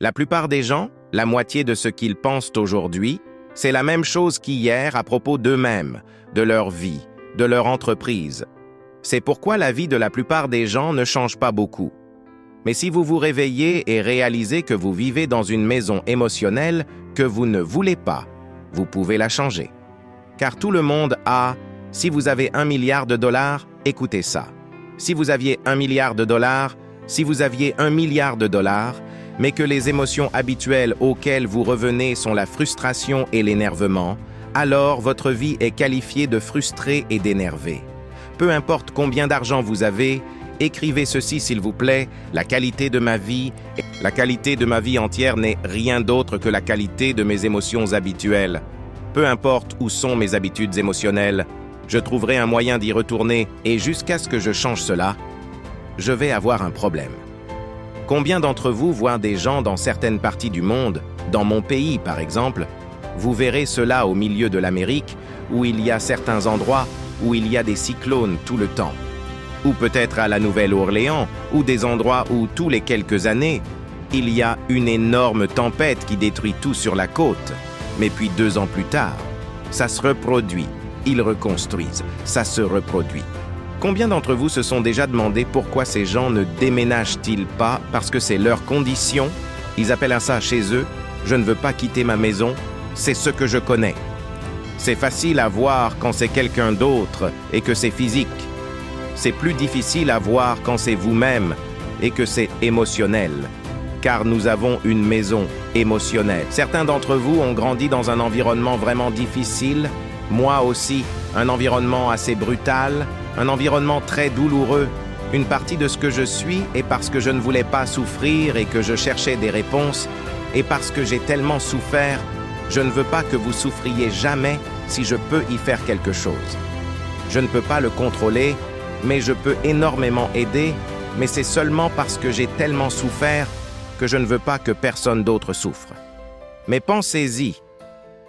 La plupart des gens, la moitié de ce qu'ils pensent aujourd'hui, c'est la même chose qu'hier à propos d'eux-mêmes, de leur vie, de leur entreprise. C'est pourquoi la vie de la plupart des gens ne change pas beaucoup. Mais si vous vous réveillez et réalisez que vous vivez dans une maison émotionnelle que vous ne voulez pas, vous pouvez la changer. Car tout le monde a, si vous avez 1 milliard de dollars, écoutez ça. Si vous aviez 1 milliard de dollars, si vous aviez 1 milliard de dollars, mais que les émotions habituelles auxquelles vous revenez sont la frustration et l'énervement, alors votre vie est qualifiée de frustrée et d'énervée. Peu importe combien d'argent vous avez, écrivez ceci s'il vous plaît, la qualité de ma vie entière n'est rien d'autre que la qualité de mes émotions habituelles. Peu importe où sont mes habitudes émotionnelles, je trouverai un moyen d'y retourner et jusqu'à ce que je change cela, je vais avoir un problème. Combien d'entre vous voient des gens dans certaines parties du monde, dans mon pays par exemple, vous verrez cela au milieu de l'Amérique, où il y a certains endroits où il y a des cyclones tout le temps. Ou peut-être à la Nouvelle-Orléans, ou des endroits où tous les quelques années, il y a une énorme tempête qui détruit tout sur la côte. Mais puis 2 ans plus tard, ça se reproduit, ils reconstruisent, ça se reproduit. Combien d'entre vous se sont déjà demandé pourquoi ces gens ne déménagent-ils pas parce que c'est leur condition? Ils appellent ça chez eux, je ne veux pas quitter ma maison, c'est ce que je connais. C'est facile à voir quand c'est quelqu'un d'autre et que c'est physique. C'est plus difficile à voir quand c'est vous-même et que c'est émotionnel, car nous avons une maison émotionnelle. Certains d'entre vous ont grandi dans un environnement vraiment difficile, moi aussi, un environnement assez brutal, un environnement très douloureux. Une partie de ce que je suis est parce que je ne voulais pas souffrir et que je cherchais des réponses, et parce que j'ai tellement souffert, je ne veux pas que vous souffriez jamais si je peux y faire quelque chose. Je ne peux pas le contrôler, mais je peux énormément aider, mais c'est seulement parce que j'ai tellement souffert que je ne veux pas que personne d'autre souffre. Mais pensez-y,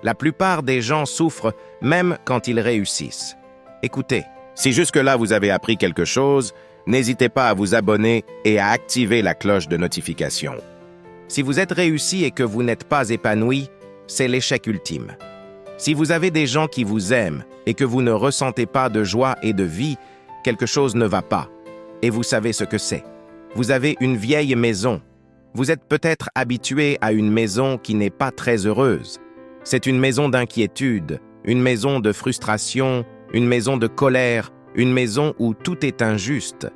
la plupart des gens souffrent même quand ils réussissent. Écoutez, si jusque-là vous avez appris quelque chose, n'hésitez pas à vous abonner et à activer la cloche de notification. Si vous êtes réussi et que vous n'êtes pas épanoui, c'est l'échec ultime. Si vous avez des gens qui vous aiment et que vous ne ressentez pas de joie et de vie, quelque chose ne va pas. Et vous savez ce que c'est. Vous avez une vieille maison. Vous êtes peut-être habitué à une maison qui n'est pas très heureuse. C'est une maison d'inquiétude, une maison de frustration, une maison de colère, une maison où tout est injuste.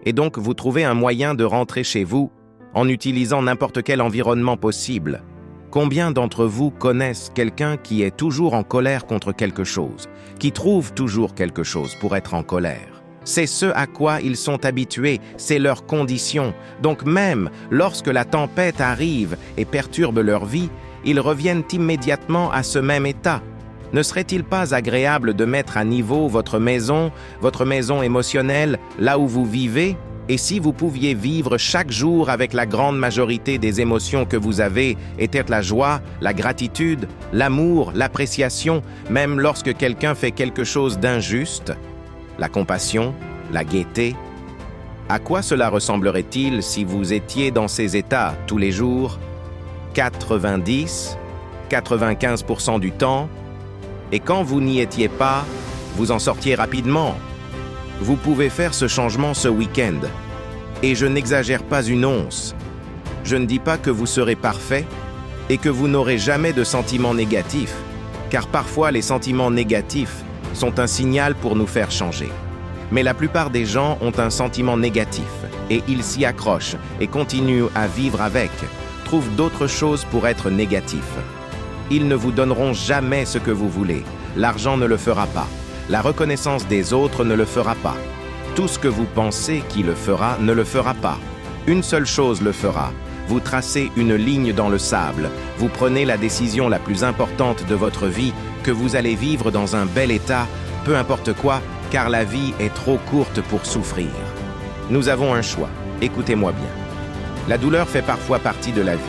Et donc vous trouvez un moyen de rentrer chez vous en utilisant n'importe quel environnement possible. Combien d'entre vous connaissent quelqu'un qui est toujours en colère contre quelque chose, qui trouve toujours quelque chose pour être en colère? C'est ce à quoi ils sont habitués, c'est leur condition. Donc même lorsque la tempête arrive et perturbe leur vie, ils reviennent immédiatement à ce même état. Ne serait-il pas agréable de mettre à niveau votre maison émotionnelle, là où vous vivez? Et si vous pouviez vivre chaque jour avec la grande majorité des émotions que vous avez, était la joie, la gratitude, l'amour, l'appréciation, même lorsque quelqu'un fait quelque chose d'injuste, la compassion, la gaieté? À quoi cela ressemblerait-il si vous étiez dans ces états tous les jours, 90, 95% du temps, et quand vous n'y étiez pas, vous en sortiez rapidement? Vous pouvez faire ce changement ce week-end. Et je n'exagère pas une once. Je ne dis pas que vous serez parfait et que vous n'aurez jamais de sentiments négatifs, car parfois les sentiments négatifs sont un signal pour nous faire changer. Mais la plupart des gens ont un sentiment négatif et ils s'y accrochent et continuent à vivre avec, trouvent d'autres choses pour être négatifs. Ils ne vous donneront jamais ce que vous voulez. L'argent ne le fera pas. La reconnaissance des autres ne le fera pas. Tout ce que vous pensez qui le fera ne le fera pas. Une seule chose le fera. Vous tracez une ligne dans le sable. Vous prenez la décision la plus importante de votre vie, que vous allez vivre dans un bel état, peu importe quoi, car la vie est trop courte pour souffrir. Nous avons un choix. Écoutez-moi bien. La douleur fait parfois partie de la vie,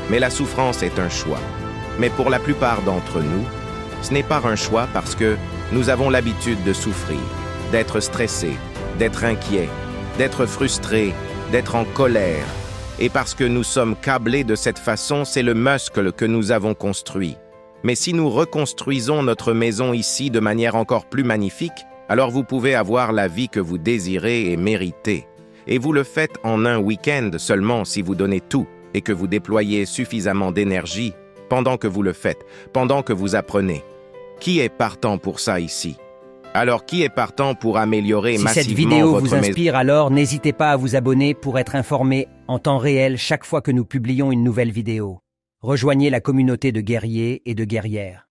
mais la souffrance est un choix. Mais pour la plupart d'entre nous, ce n'est pas un choix parce que nous avons l'habitude de souffrir, d'être stressés, d'être inquiets, d'être frustrés, d'être en colère. Et parce que nous sommes câblés de cette façon, c'est le muscle que nous avons construit. Mais si nous reconstruisons notre maison ici de manière encore plus magnifique, alors vous pouvez avoir la vie que vous désirez et méritez. Et vous le faites en un week-end seulement si vous donnez tout et que vous déployez suffisamment d'énergie pendant que vous le faites, pendant que vous apprenez. Qui est partant pour ça ici? Alors qui est partant pour améliorer massivement votre maison? Si cette vidéo vous inspire, alors n'hésitez pas à vous abonner pour être informé en temps réel chaque fois que nous publions une nouvelle vidéo. Rejoignez la communauté de guerriers et de guerrières.